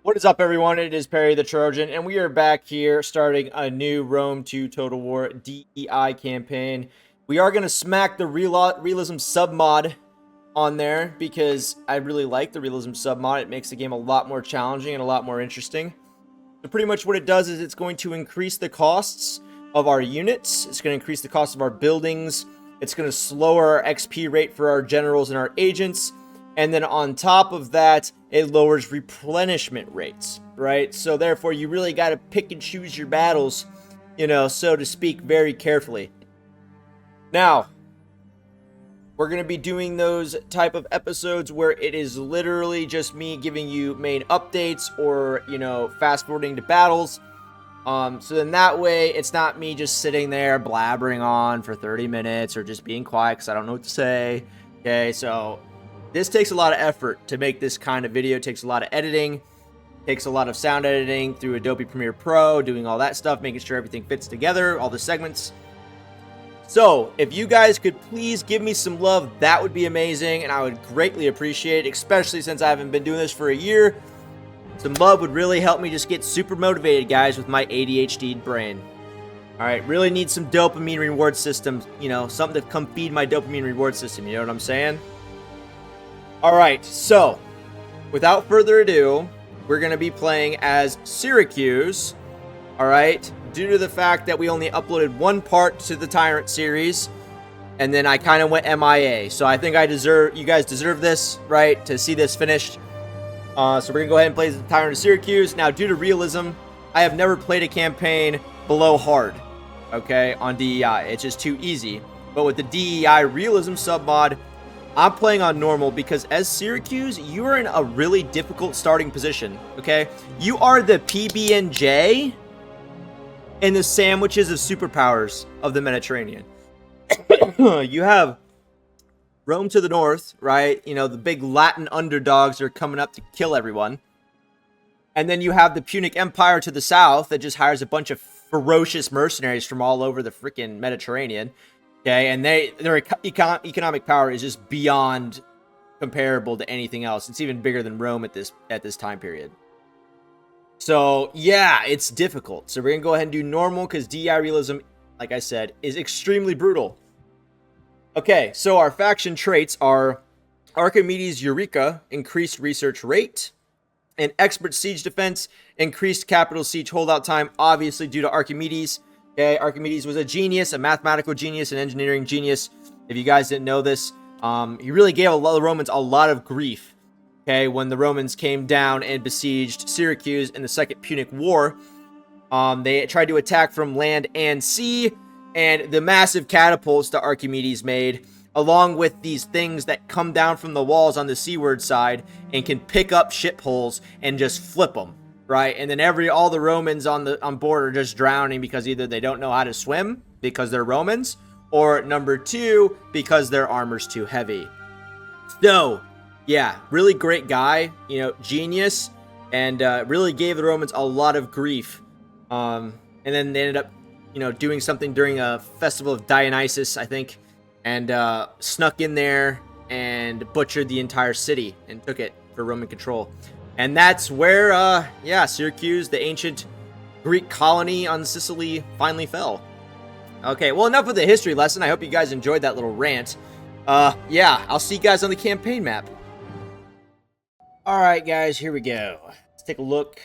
What is up, everyone? It is Perry the Trojan, and we are back here starting a new Rome 2 Total War DEI campaign. We are going to smack the realism submod on there because I really like the realism submod. It makes the game a lot more challenging and a lot more interesting. So pretty much what it does is it's going to increase the costs of our units. It's going to increase the cost of our buildings. It's going to slower our XP rate for our generals and our agents. And then on top of that, it lowers replenishment rates, right? So therefore, you really got to pick and choose your battles, so to speak, very carefully. Now, we're going to be doing those type of episodes where it is literally just me giving you main updates or, fast forwarding to battles. So then that way, it's not me just sitting there blabbering on for 30 minutes or just being quiet because I don't know what to say. Okay, so this takes a lot of effort to make this kind of video. It takes a lot of editing, takes a lot of sound editing through Adobe Premiere Pro, doing all that stuff, making sure everything fits together, all the segments. So if you guys could please give me some love, that would be amazing, and I would greatly appreciate it, especially since I haven't been doing this for a year. Some love would really help me just get super motivated, guys, with my ADHD brain. All right, really need some dopamine reward systems, something to come feed my dopamine reward system, you know what I'm saying? Alright, so, without further ado, we're going to be playing as Syracuse, alright, due to the fact that we only uploaded one part to the Tyrant series, and then I kind of went MIA, so I think you guys deserve this, right, to see this finished. So we're going to go ahead and play as the Tyrant of Syracuse. Now, due to realism, I have never played a campaign below hard, okay, on DEI. It's just too easy. But with the DEI realism submod, I'm playing on normal because as Syracuse, you are in a really difficult starting position, okay? You are the PB&J in the sandwiches of superpowers of the Mediterranean. You have Rome to the north, right? The big Latin underdogs are coming up to kill everyone. And then you have the Punic Empire to the south that just hires a bunch of ferocious mercenaries from all over the freaking Mediterranean. Okay, and their economic power is just beyond comparable to anything else. It's even bigger than Rome at this time period. So, yeah, it's difficult. So we're going to go ahead and do normal because DEI realism, like I said, is extremely brutal. Okay, so our faction traits are Archimedes Eureka, increased research rate, and expert siege defense, increased capital siege holdout time, obviously due to Archimedes. Okay, Archimedes was a genius, a mathematical genius, an engineering genius. If you guys didn't know this, he really gave a lot of Romans a lot of grief. Okay, when the Romans came down and besieged Syracuse in the Second Punic War, they tried to attack from land and sea, and the massive catapults that Archimedes made, along with these things that come down from the walls on the seaward side and can pick up ship hulls and just flip them. Right, and then all the Romans on board are just drowning because either they don't know how to swim because they're Romans, or number two, because their armor's too heavy. So, yeah, really great guy, genius, and really gave the Romans a lot of grief. And then they ended up, doing something during a festival of Dionysus, I think, and snuck in there and butchered the entire city and took it for Roman control. And that's where, Syracuse, the ancient Greek colony on Sicily, finally fell. Okay, well, enough of the history lesson. I hope you guys enjoyed that little rant. I'll see you guys on the campaign map. Alright, guys, here we go. Let's take a look.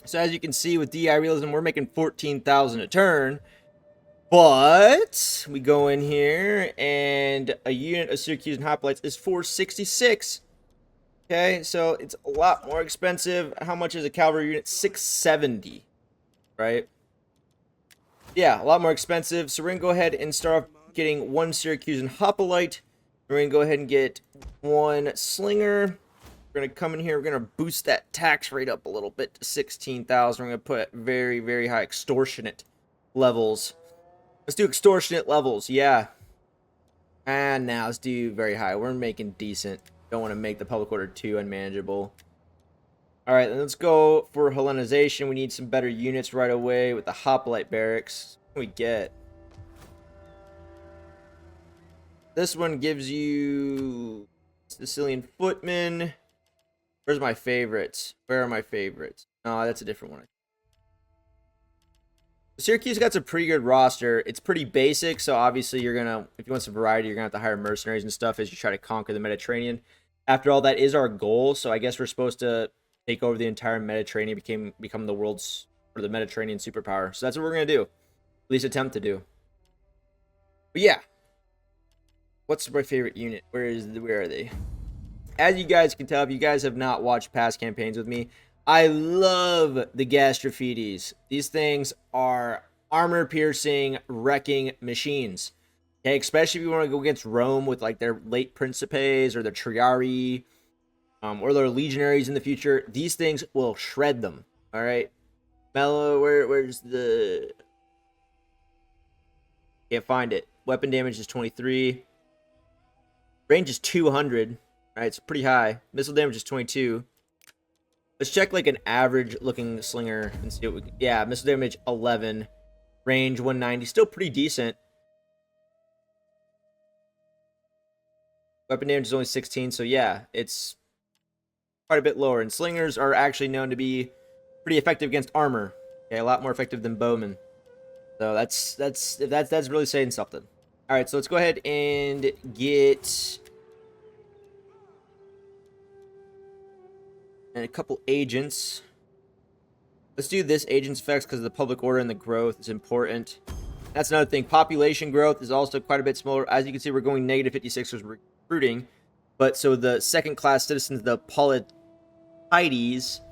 So, as you can see, with DI Realism, we're making 14,000 a turn. But we go in here, and a unit of Syracuse and hoplites is 466. Okay, so it's a lot more expensive. How much is a cavalry unit? 670, right? Yeah, a lot more expensive. So we're going to go ahead and start off getting one Syracusan hoplite. We're going to go ahead and get one slinger. We're going to come in here. We're going to boost that tax rate up a little bit to 16,000. We're going to put very, very high extortionate levels. Let's do extortionate levels, yeah. And now let's do very high. We're making decent. Don't want to make the public order too unmanageable. Alright, then let's go for Hellenization. We need some better units right away with the hoplite barracks. What can we get? This one gives you Sicilian footmen, Where's my favorites? Where are my favorites? Oh, that's a different one. Syracuse got a pretty good roster. It's pretty basic, so obviously you're gonna, if you want some variety, you're gonna have to hire mercenaries and stuff as you try to conquer the Mediterranean. After all, that is our goal. So I guess we're supposed to take over the entire Mediterranean, become the world's, or the Mediterranean superpower. So that's what we're gonna do. At least attempt to do. But yeah, what's my favorite unit? Where are they? As you guys can tell, if you guys have not watched past campaigns with me, I love the Gastrophetes. These things are armor-piercing, wrecking machines. Okay, especially if you want to go against Rome with like their late Principes or their Triarii, or their Legionaries in the future. These things will shred them. All right, Mello, where's the? Can't find it. Weapon damage is 23. Range is 200. Right, it's pretty high. Missile damage is 22. Let's check like an average looking slinger and see what we can. Yeah, missile damage 11. Range 190. Still pretty decent. Weapon damage is only 16, so yeah, it's quite a bit lower. And slingers are actually known to be pretty effective against armor. Okay, a lot more effective than bowmen. So that's really saying something. All right, so let's go ahead and get a couple agents. Let's do this agent's effects because the public order and the growth is important. That's another thing. Population growth is also quite a bit smaller. As you can see, we're going negative 56 as recruiting. But so the second class citizens, the Politides,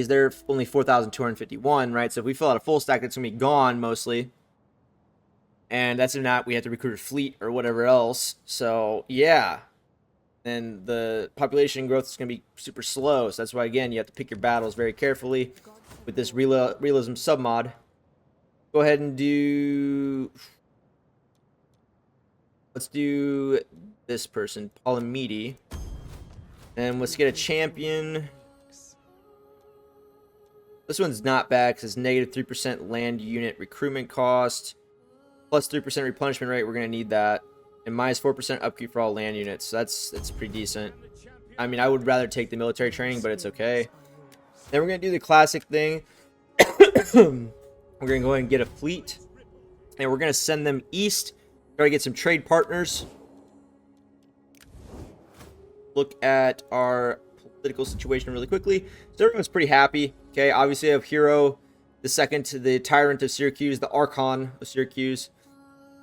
they're only 4,251, right? So if we fill out a full stack, that's going to be gone mostly. And that's if not, we have to recruit a fleet or whatever else. So yeah. And the population growth is going to be super slow. So that's why, again, you have to pick your battles very carefully with this realism submod. Go ahead and do... Let's do this person, Polymede. And let's get a champion. This one's not bad because it's negative 3% land unit recruitment cost. Plus 3% replenishment rate. We're going to need that. And minus 4% upkeep for all land units. So that's pretty decent. I mean, I would rather take the military training, but it's okay. Then we're going to do the classic thing. We're going to go ahead and get a fleet. And we're going to send them east. Try to get some trade partners. Look at our political situation really quickly. So everyone's pretty happy. Okay, obviously I have Hiero, the second to the Tyrant of Syracuse, the Archon of Syracuse.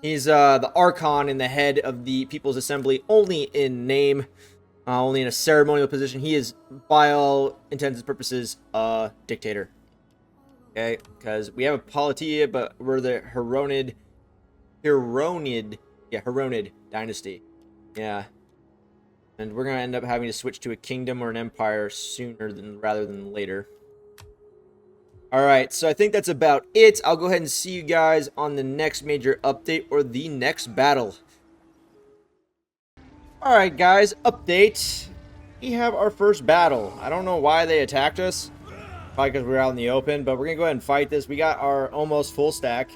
He's the Archon in the head of the People's Assembly, only in name, only in a ceremonial position. He is, by all intents and purposes, a dictator. Okay, because we have a Politia, but we're the Heronid dynasty. Yeah. And we're going to end up having to switch to a kingdom or an empire sooner rather than later. Alright, so I think that's about it. I'll go ahead and see you guys on the next major update or the next battle. Alright guys, update. We have our first battle. I don't know why they attacked us. Probably because we're out in the open, but we're going to go ahead and fight this. We got our almost full stack.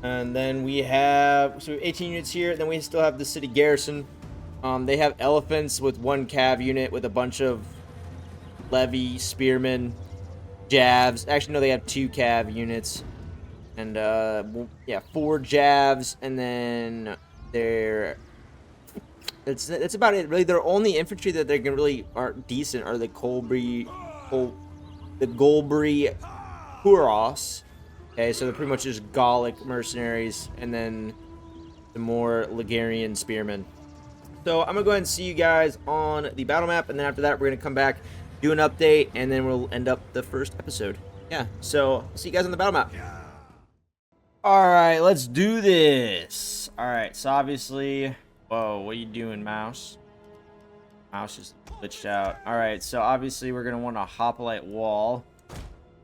And then we have, so we have 18 units here. Then we still have the city garrison. They have elephants with 1 cav unit with a bunch of levy, spearmen, javs. Actually, no, they have 2 cav units. And, yeah, 4 javs. And then that's about it. Really, their only infantry that they can really are decent are the Golbury Huros. Okay, so they're pretty much just Gallic mercenaries, and then the more Ligurian spearmen. So I'm gonna go ahead and see you guys on the battle map, and then after that we're gonna come back, do an update, and then we'll end up the first episode. Yeah, so I'll see you guys on the battle map. Alright, let's do this. Alright, so obviously... Whoa, what are you doing, mouse? Mouse is glitched out. Alright, so obviously we're gonna want a hoplite wall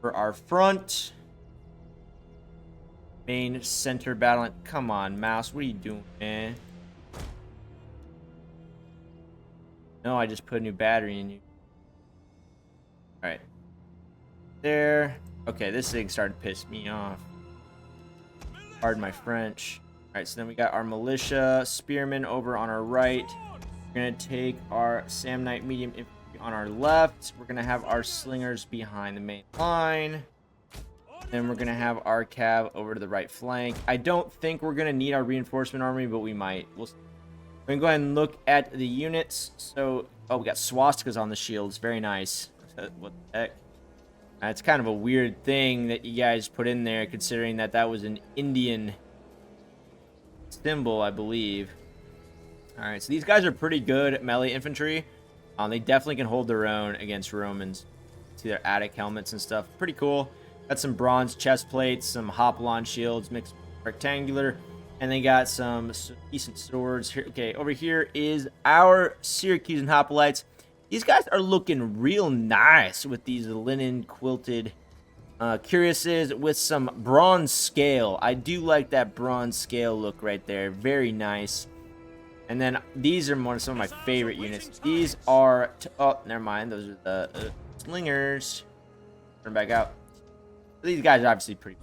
for our front. Main center battle. Come on, mouse, what are you doing, man? No, I just put a new battery in you. Alright. There. Okay, this thing started to piss me off. Pardon my French. Alright, so then we got our militia spearmen over on our right. We're gonna take our Samnite medium infantry on our left. We're gonna have our slingers behind the main line. Then we're gonna have our cav over to the right flank. I don't think we're gonna need our reinforcement army, but we might. We're gonna go ahead and look at the units. So, oh, we got swastikas on the shields. Very nice. What the heck? It's kind of a weird thing that you guys put in there, considering that that was an Indian symbol, I believe. All right, so these guys are pretty good at melee infantry. They definitely can hold their own against Romans. See their Attic helmets and stuff. Pretty cool. Got some bronze chest plates, some hopalon shields, mixed rectangular, and they got some decent swords here. Okay, over here is our Syracusan hoplites. These guys are looking real nice with these linen quilted cuirasses with some bronze scale. I do like that bronze scale look right there. Very nice. And then these are some of my favorite units. These are... oh, never mind. Those are the slingers. Turn back out. These guys are obviously pretty...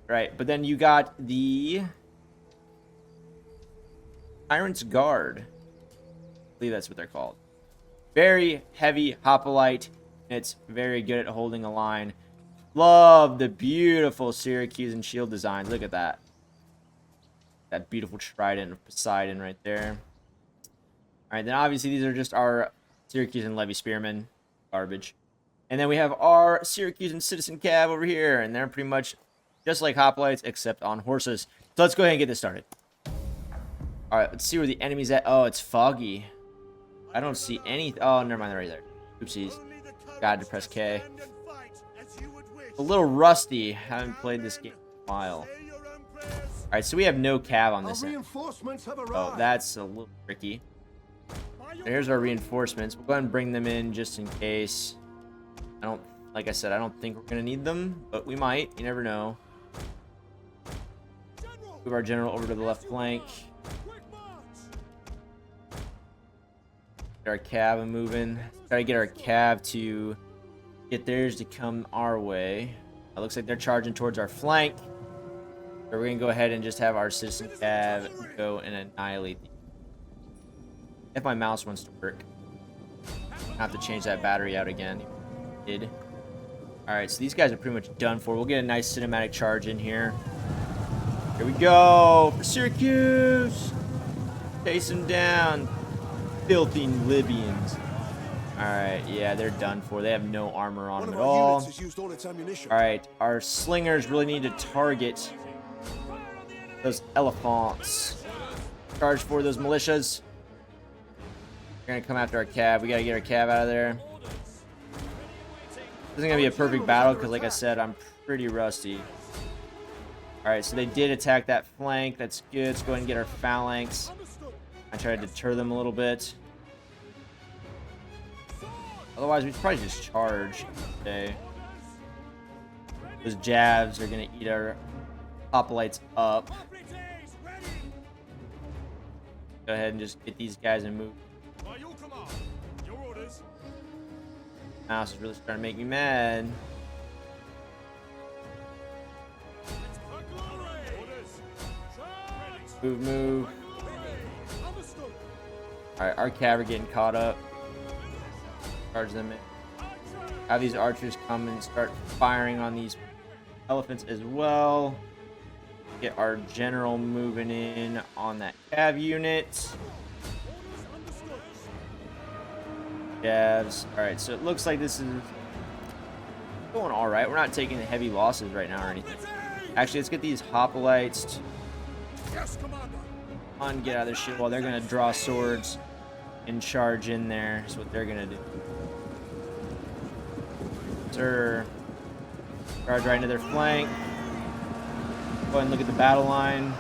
right, but then you got the... Tyrant's Guard. I believe that's what they're called. Very heavy hoplite. It's very good at holding a line. Love the beautiful Syracusan shield designs. Look at that. That beautiful trident of Poseidon right there. Alright, then obviously these are just our Syracusan levy spearmen. Garbage. And then we have our Syracusan citizen cav over here. And they're pretty much just like hoplites, except on horses. So let's go ahead and get this started. Alright, let's see where the enemy's at. Oh, it's foggy. I don't see any... oh, never mind. They're right there. Oopsies. God, to press K. A little rusty. Haven't played this game in a while. Alright, so we have no cav on this end. Oh, that's a little tricky. So here's our reinforcements. We'll go ahead and bring them in just in case. I don't... like I said, I don't think we're going to need them, but we might. You never know. Move our general over to the left flank. Get our cav moving. Try to get our cav to get theirs to come our way. It looks like they're charging towards our flank. So we're going to go ahead and just have our citizen cav go and annihilate these. If my mouse wants to work. I have to change that battery out again. Did. Alright, so these guys are pretty much done for. We'll get a nice cinematic charge in here. Here we go for Syracuse. Chase them down. Filthy Libyans. Alright, yeah, they're done for. They have no armor on them at all. Alright, our slingers really need to target those elephants. Charge for those militias. They're gonna come after our cav. We gotta get our cav out of there. This isn't gonna be a perfect battle because, like I said, I'm pretty rusty. Alright, so they did attack that flank. That's good. Let's go ahead and get our phalanx. I try to deter them a little bit. Otherwise, we'd probably just charge today. Those jabs are gonna eat our hoplites up. Go ahead and just get these guys and move. Mouse is really starting to make me mad. Move, move. Alright, our cav are getting caught up. Charge them in. Have these archers come and start firing on these elephants as well. Get our general moving in on that cav unit. Jabs. Alright, so it looks like this is going alright. We're not taking heavy losses right now or anything. Actually, let's get these hoplites on, get out of their shit while they're going to draw swords and charge in there. That's what they're going to do. Sir. Charge right into their flank. Go ahead and look at the battle line.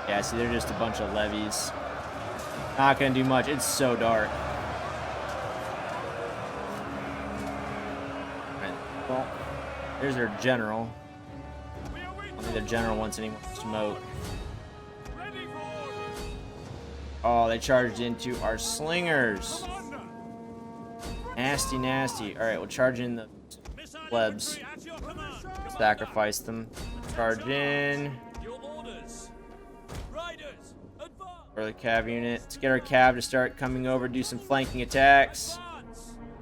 Yeah, see, they're just a bunch of levies. Not going to do much. It's so dark. Well, there's their general. I don't think their general wants any more smoke. Oh, they charged into our slingers. Nasty, nasty. Alright, we'll charge in the plebs. Sacrifice them. Charge in. For the cav unit. Let's get our cav to start coming over, do some flanking attacks.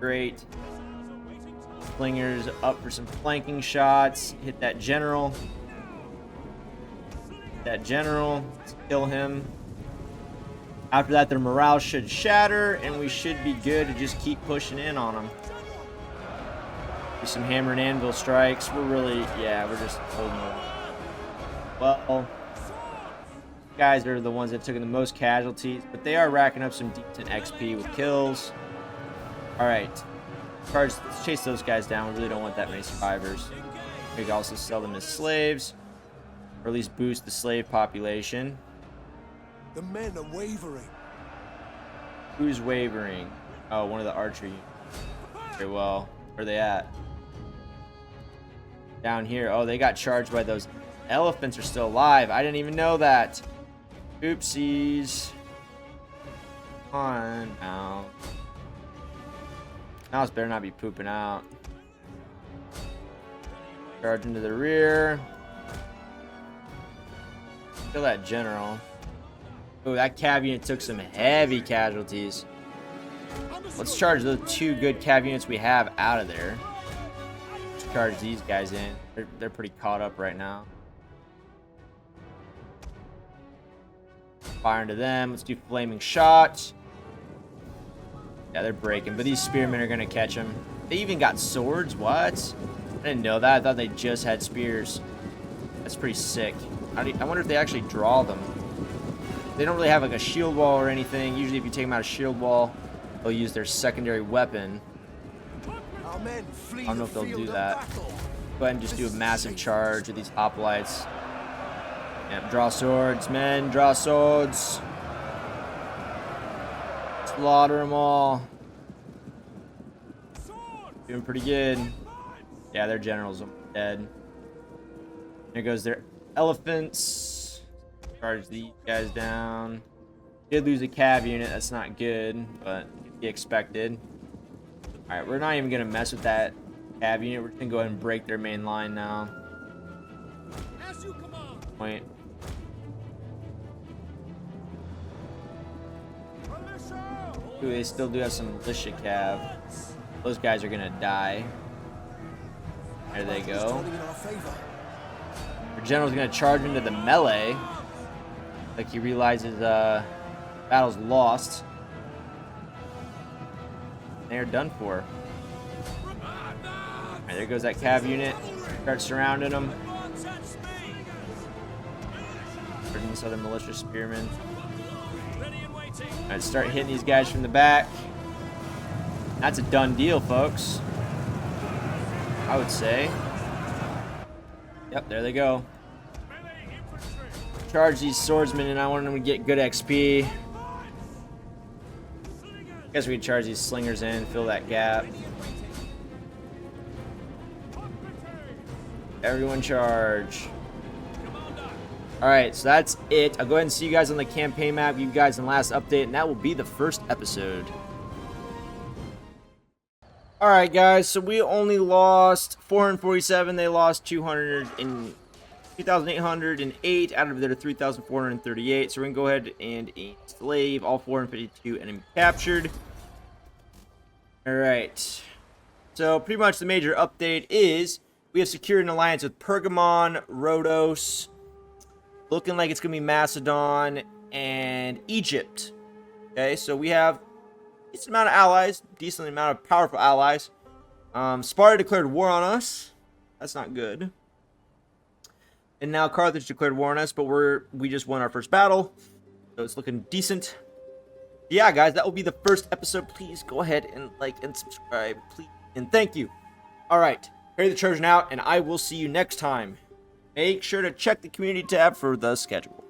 Great. Slingers up for some flanking shots. Hit that general. Let's kill him. After that, their morale should shatter, and we should be good to just keep pushing in on them. Do some hammer and anvil strikes. We're just holding them. Well, guys are the ones that took in the most casualties, but they are racking up some decent XP with kills. All right, let's chase those guys down. We really don't want that many survivors. We can also sell them as slaves, or at least boost the slave population. The men are wavering. Who's wavering? Oh, one of the archery units. Very well. Where are they at? Down here. Oh, they got charged by those elephants. Are still alive. I didn't even know that. Oopsies. Come on now. Now this better not be pooping out. Charge into the rear. Kill that general. Oh, that cav unit took some heavy casualties. Let's charge the 2 good cav units we have out of there. Let's charge these guys in. They're pretty caught up right now. Fire into them. Let's do flaming shots. Yeah, they're breaking, but these spearmen are gonna catch them. They even got swords. What? I didn't know that. I thought they just had spears. That's pretty sick. I wonder if they actually draw them. They don't really have like a shield wall or anything. Usually if you take them out of shield wall, they'll use their secondary weapon. I don't know if they'll do that. Go ahead and just do a massive charge with these hoplites. Yep, draw swords, men. Draw swords. Slaughter them all. Doing pretty good. Yeah, their generals are dead. There goes their elephants. Charge these guys down. Did lose a cav unit. That's not good, but be expected. Alright, we're not even going to mess with that cav unit. We're just going to go ahead and break their main line now. Point. Ooh, they still do have some militia cav. Those guys are going to die. There they go. Our general's going to charge into the melee. Like he realizes battle's lost. They're done for. Alright, there goes that cav unit. Start surrounding them. Bringing this other militia spearmen. Alright, start hitting these guys from the back. That's a done deal, folks. I would say. Yep, there they go. Charge these swordsmen, and I want them to get good XP. Guess we can charge these slingers in, fill that gap. Everyone charge. Alright, so that's it. I'll go ahead and see you guys on the campaign map, give you guys the last update, and that will be the first episode. Alright guys, so we only lost 447, they lost 2,808 out of their 3,438, so we're going to go ahead and enslave all 452 enemy captured. Alright, so pretty much the major update is we have secured an alliance with Pergamon, Rhodos, looking like it's going to be Macedon, and Egypt. Okay, so we have a decent amount of allies, decent amount of powerful allies. Sparta declared war on us. That's not good. And now Carthage declared war on us, but we just won our first battle, so it's looking decent. Yeah, guys, that will be the first episode. Please go ahead and like and subscribe, please, and thank you. All right, Harry the Trojan out, and I will see you next time. Make sure to check the community tab for the schedule.